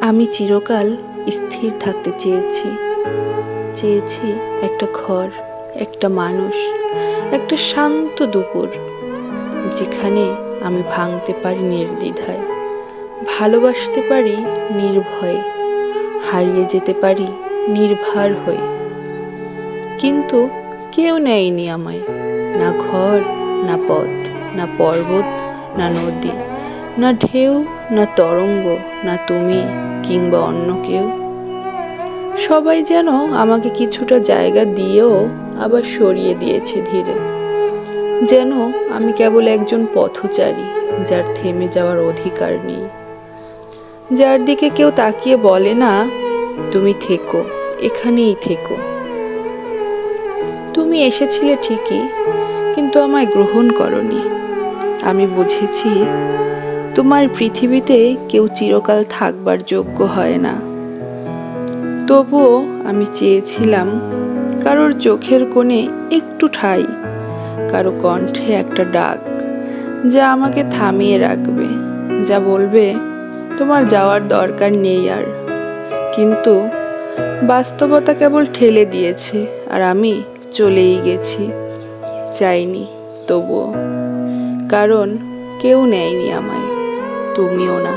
আমি চিরকাল স্থির থাকতে চেয়েছি। চেয়েছি একটা ঘর, একটা মানুষ, একটা শান্ত দুপুর, যেখানে আমি ভাঙতে পারি নির্দ্বিধায়, ভালোবাসতে পারি নির্ভয়ে, হারিয়ে যেতে পারি নির্ভার হয়ে। কিন্তু কেউ নেয়নি আমায়, না ঘর, না পথ, না পর্বত, না নদী, না ঢেউ, না তরঙ্গ, না তুমি কিংবা অন্য কেউ। সবাই যেন আমাকে কিছুটা জায়গা দিয়েও আবার সরিয়ে দিয়েছে ধীরে, যেন আমি কেবল একজন পথচারী, যার থেমে যাওয়ার অধিকার নেই, যার দিকে কেউ তাকিয়ে বলে না, তুমি থেকো, এখানেই থেকো। তুমি এসেছিলে ঠিকই, কিন্তু আমায় গ্রহণ করনি। আমি বুঝেছি তোমার পৃথিবীতে কেউ চিরকাল থাকবার যোগ্য হয় না। তবুও আমি চেয়েছিলাম কারোর চোখের কোণে একটু ঠাঁই, কারো কণ্ঠে একটা ডাক, যা আমাকে থামিয়ে রাখবে, যা বলবে তোমার যাওয়ার দরকার নেই আর। কিন্তু বাস্তবতা কেবল ঠেলে দিয়েছে, আর আমি চলেই গেছি। চাইনি তবুও, কারণ কেউ নেয়নি আমায়, তুমিও না।